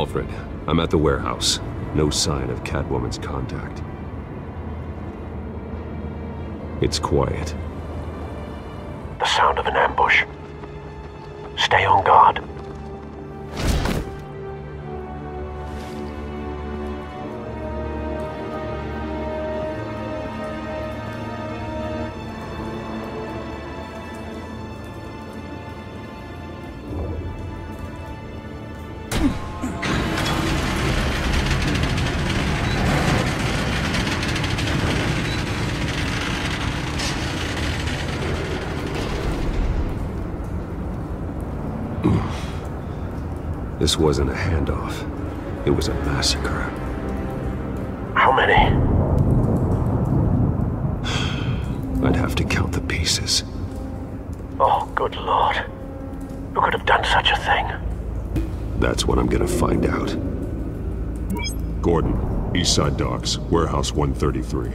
Alfred, I'm at the warehouse. No sign of Catwoman's contact. It's quiet. The sound of an ambush. Stay on guard. This wasn't a handoff. It was a massacre. How many? I'd have to count the pieces. Oh, good Lord. Who could have done such a thing? That's what I'm gonna find out. Gordon, Eastside Docks, Warehouse 133.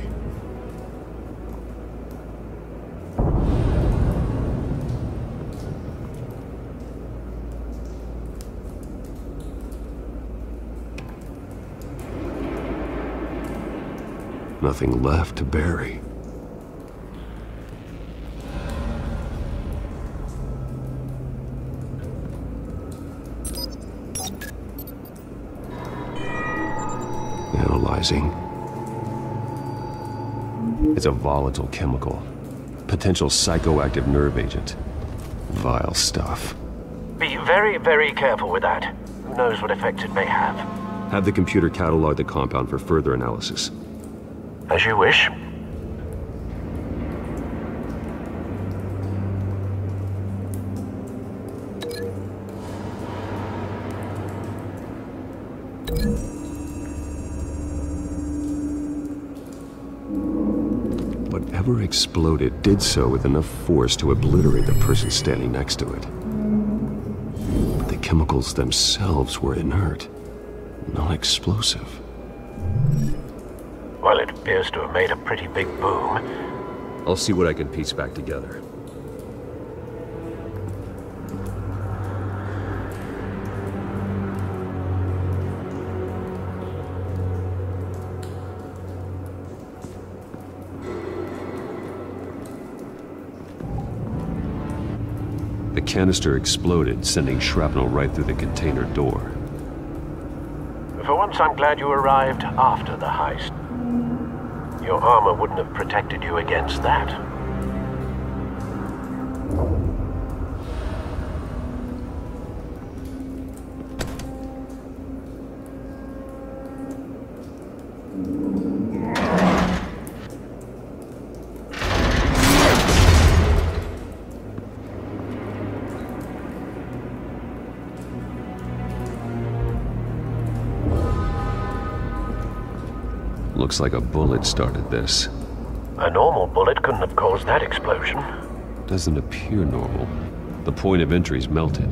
Nothing left to bury. Analyzing. It's a volatile chemical. Potential psychoactive nerve agent. Vile stuff. Be very, very careful with that. Who knows what effects it may have. Have the computer catalog the compound for further analysis. As you wish. Whatever exploded did so with enough force to obliterate the person standing next to it. But the chemicals themselves were inert, not explosive. Well, it appears to have made a pretty big boom. I'll see what I can piece back together. The canister exploded, sending shrapnel right through the container door. For once, I'm glad you arrived after the heist. Your armor wouldn't have protected you against that. Looks like a bullet started this. A normal bullet couldn't have caused that explosion. Doesn't appear normal. The point of entry's melted.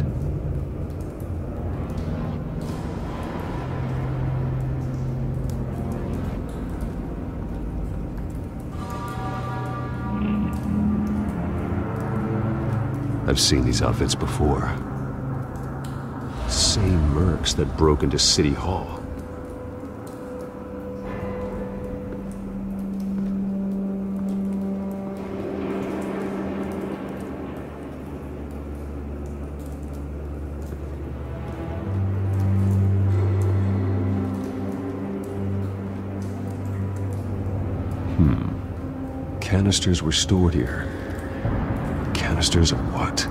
I've seen these outfits before. Same mercs that broke into City Hall. Canisters were stored here. Canisters of what?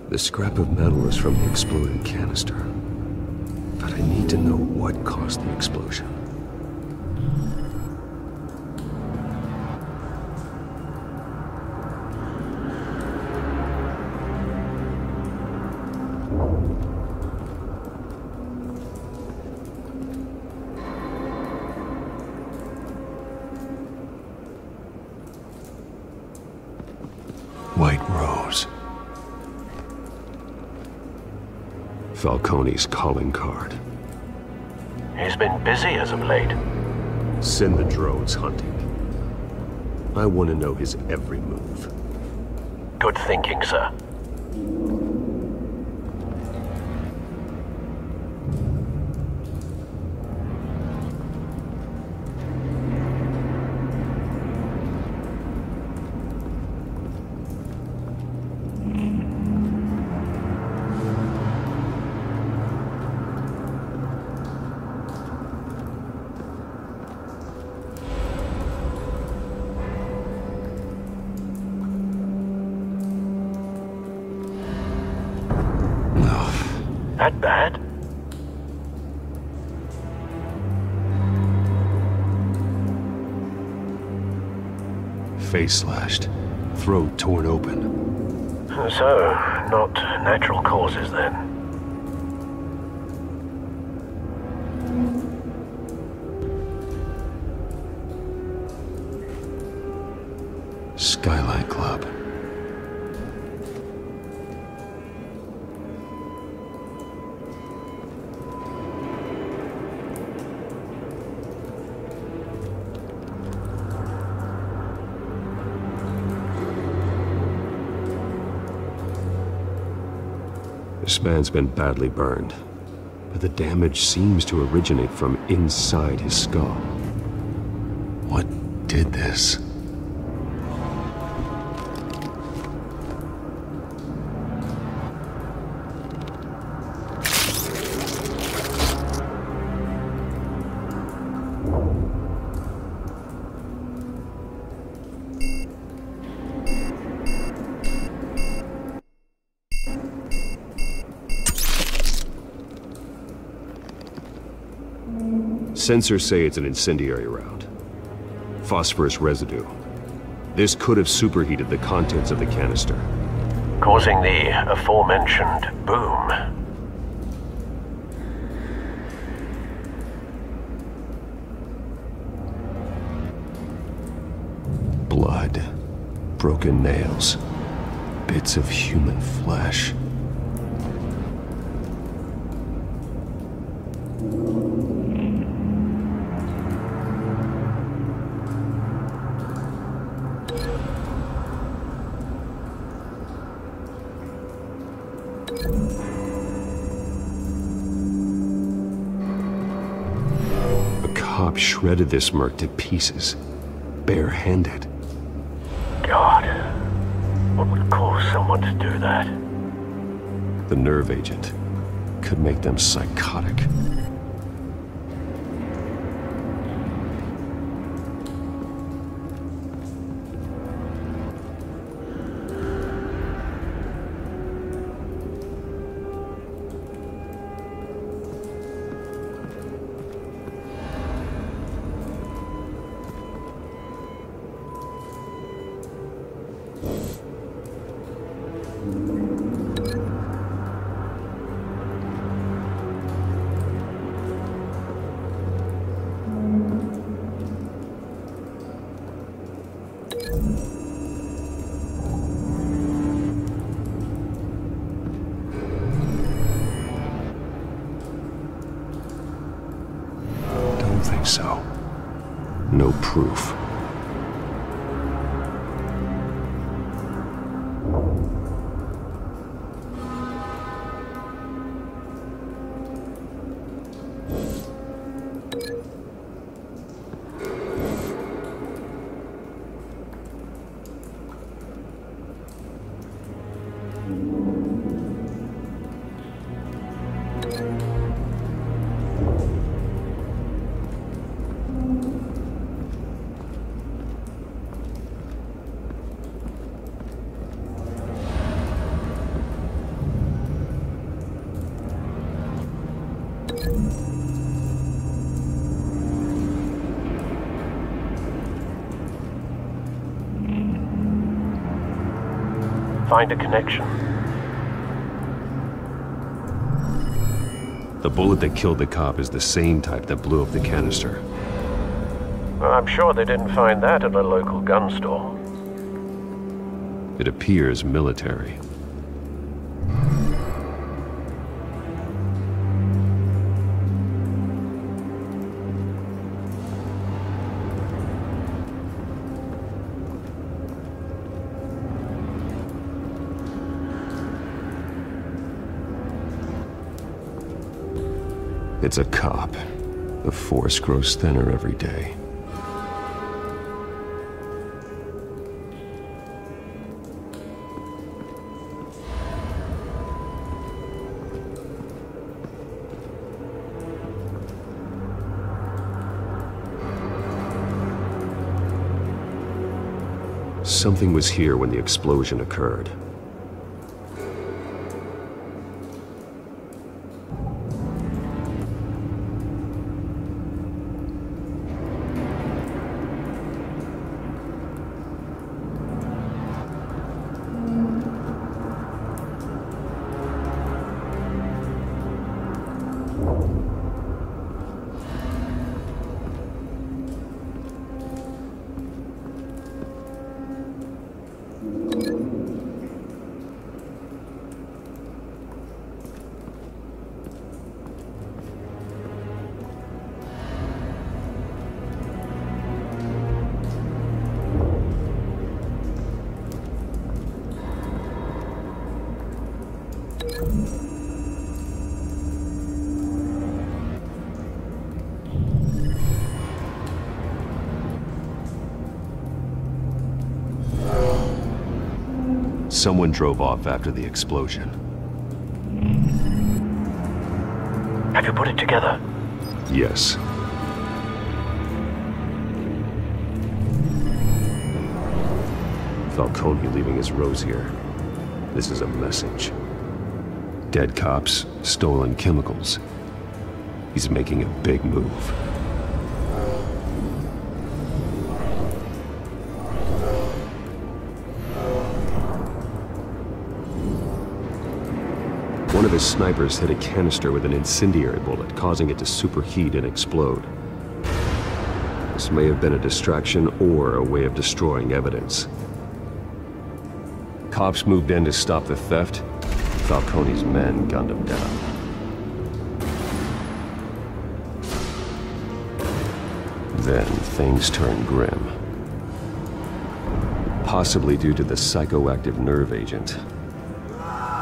The scrap of metal is from the exploded canister. But I need to know what caused the explosion. white rose. Falcone's calling card. He's been busy as of late. Send the drones hunting. I want to know his every move. Good thinking, sir. That bad? Face slashed, throat torn open. So, not natural causes then. Skyline Club. This man's been badly burned, but the damage seems to originate from inside his skull. What did this? Sensors say it's an incendiary round. Phosphorus residue. This could have superheated the contents of the canister, Causing the aforementioned boom. Blood, broken nails, bits of human flesh. Shredded this merc to pieces, bare-handed. God, what would cause someone to do that? The nerve agent could make them psychotic. So, no proof. Find a connection. The bullet that killed the cop is the same type that blew up the canister. Well, I'm sure they didn't find that at a local gun store. It appears military. It's a cop. The force grows thinner every day. Something was here when the explosion occurred. Someone drove off after the explosion. Have you put it together? Yes. Falcone leaving his rose here. This is a message. Dead cops, stolen chemicals. He's making a big move. One of his snipers hit a canister with an incendiary bullet, causing it to superheat and explode. This may have been a distraction or a way of destroying evidence. Cops moved in to stop the theft. Falcone's men gunned him down. Then things turned grim. Possibly due to the psychoactive nerve agent.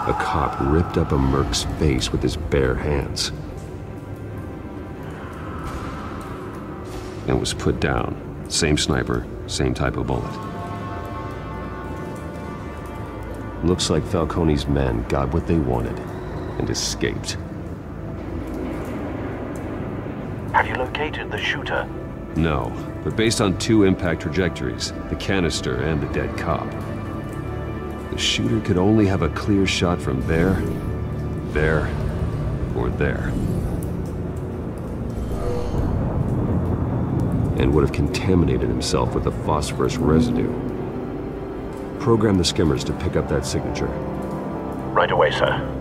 A cop ripped up a merc's face with his bare hands and was put down. Same sniper, same type of bullet. Looks like Falcone's men got what they wanted and escaped. Have you located the shooter? No, but based on two impact trajectories, the canister and the dead cop, the shooter could only have a clear shot from there, or there. And would have contaminated himself with the phosphorus residue. Program the skimmers to pick up that signature. Right away, sir.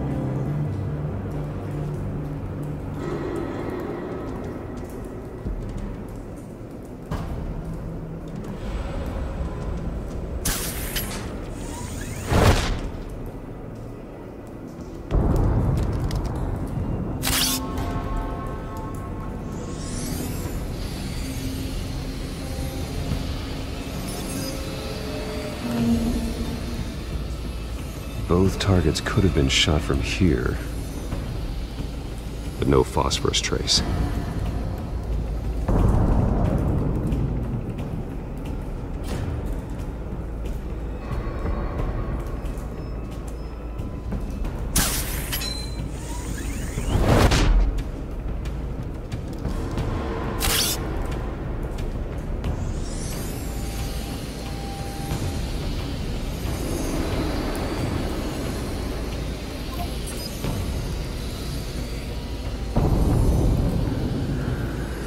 Both targets could have been shot from here, but no phosphorus trace.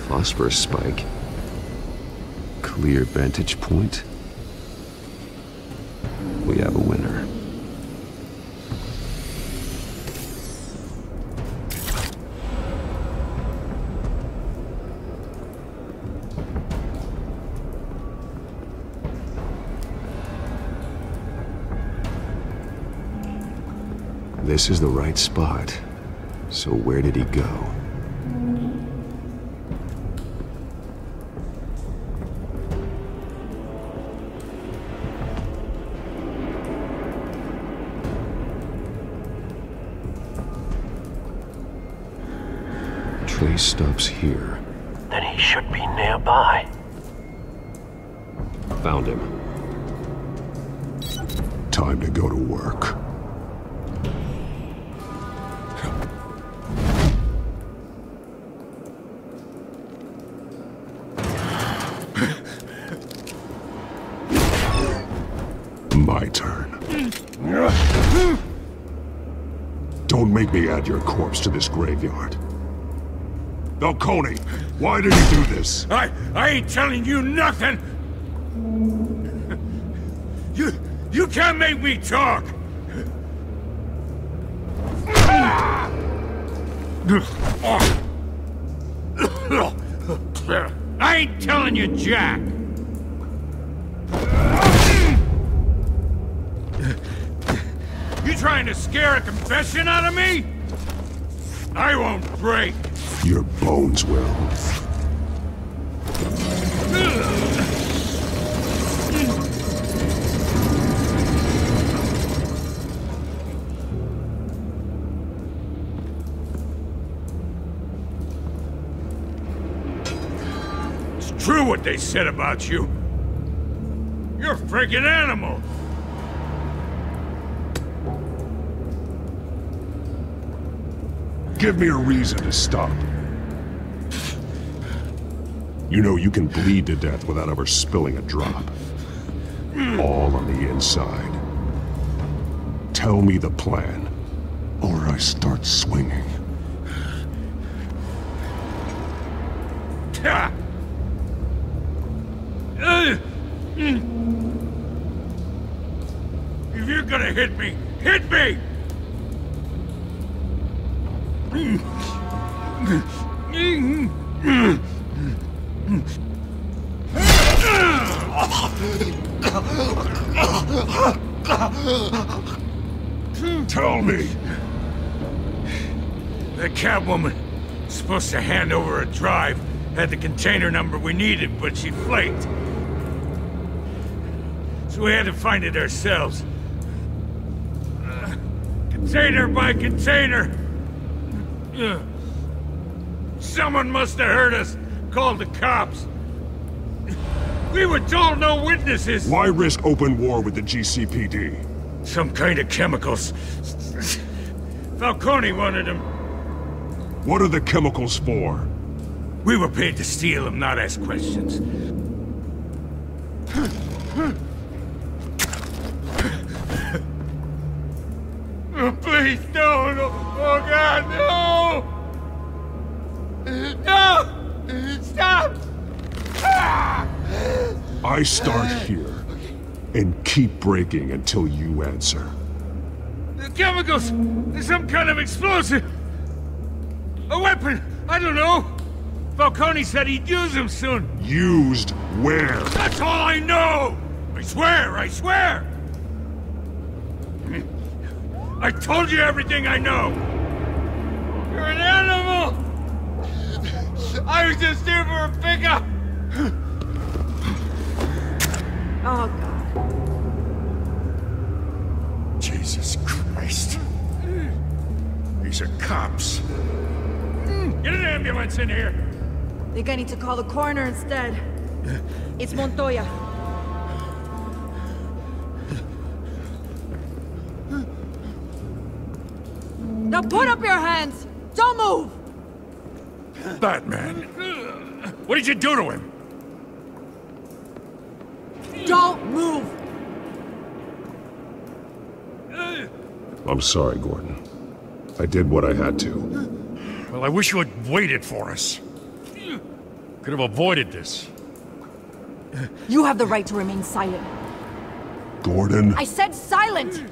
Phosphorus spike. Clear vantage point. We have a winner. This is the right spot. So where did he go? Trace stops here. Then he should be nearby. Found him. Time to go to work. My turn. Don't make me add your corpse to this graveyard. Falcone, why did you do this? I ain't telling you nothing! You can't make me talk! I ain't telling you jack! You trying to scare a confession out of me? I won't break! Your bones will. It's true what they said about you. You're a freaking animal. Give me a reason to stop. You know you can bleed to death without ever spilling a drop. All on the inside. Tell me the plan, or I start swinging. If you're gonna hit me, hit me! Tell me! The Catwoman was supposed to hand over a drive, had the container number we needed, but she flaked. So we had to find it ourselves. Container by container! Someone must have heard us, called the cops. We were told no witnesses! Why risk open war with the GCPD? Some kind of chemicals. Falcone wanted them. What are the chemicals for? We were paid to steal them, not ask questions. Oh, please, no, no. Oh, God, no! No! Stop! Ah! I start here, and keep breaking until you answer. The chemicals! There's some kind of explosive! A weapon! I don't know! Falcone said he'd use them soon! Used where? That's all I know! I swear, I swear! I told you everything I know! You're an animal! I was just here for a pickup! Oh, God. Jesus Christ. These are cops. Get an ambulance in here! Think I need to call the coroner instead. It's Montoya. Now put up your hands! Don't move! Batman! What did you do to him? Don't move! I'm sorry, Gordon. I did what I had to. Well, I wish you had waited for us. Could have avoided this. You have the right to remain silent. Gordon? I said silent!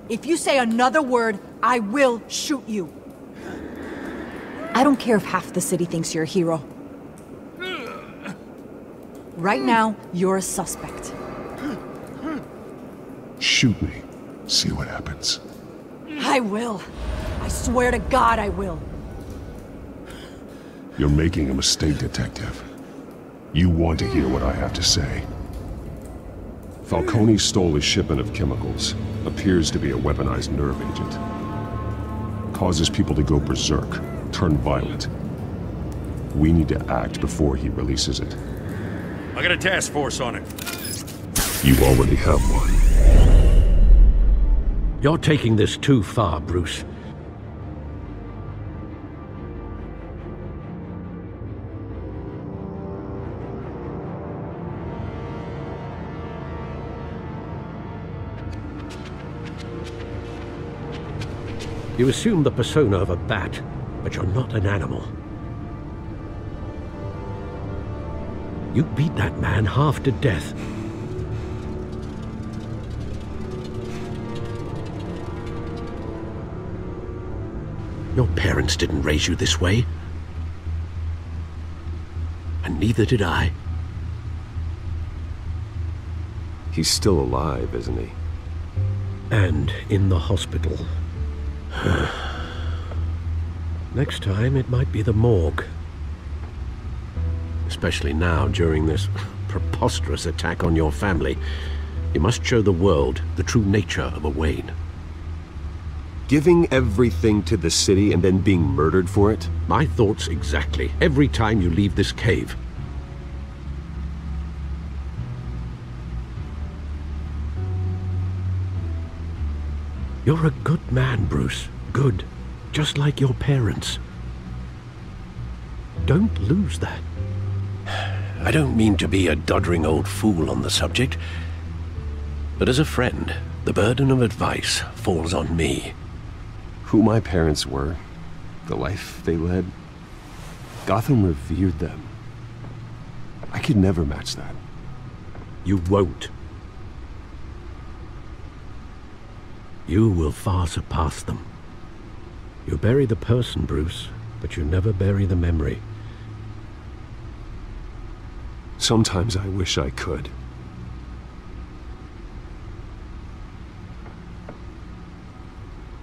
If you say another word, I will shoot you. I don't care if half the city thinks you're a hero. Right now, you're a suspect. Shoot me. See what happens. I will. I swear to God I will. You're making a mistake, Detective. You want to hear what I have to say. Falcone stole a shipment of chemicals. Appears to be a weaponized nerve agent. Causes people to go berserk, turn violent. We need to act before he releases it. I got a task force on it. You already have one. You're taking this too far, Bruce. You assume the persona of a bat, but you're not an animal. You beat that man half to death. Your parents didn't raise you this way. And neither did I. He's still alive, isn't he? And in the hospital. Next time, it might be the morgue. Especially now, during this preposterous attack on your family. You must show the world the true nature of a Wayne. Giving everything to the city and then being murdered for it? My thoughts exactly. Every time you leave this cave. You're a good man, Bruce. Good. Just like your parents. Don't lose that. I don't mean to be a doddering old fool on the subject, but as a friend, the burden of advice falls on me. Who my parents were, the life they led, Gotham revered them. I could never match that. You won't. You will far surpass them. You bury the person, Bruce, but you never bury the memory. Sometimes I wish I could.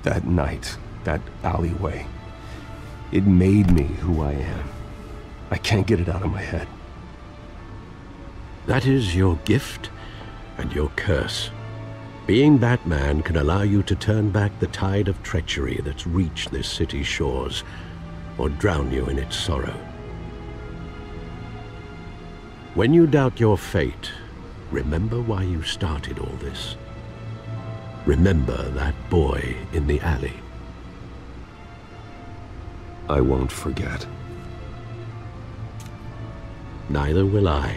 That night, that alleyway, it made me who I am. I can't get it out of my head. That is your gift and your curse. Being Batman can allow you to turn back the tide of treachery that's reached this city's shores, or drown you in its sorrow. When you doubt your fate, remember why you started all this. Remember that boy in the alley. I won't forget. Neither will I.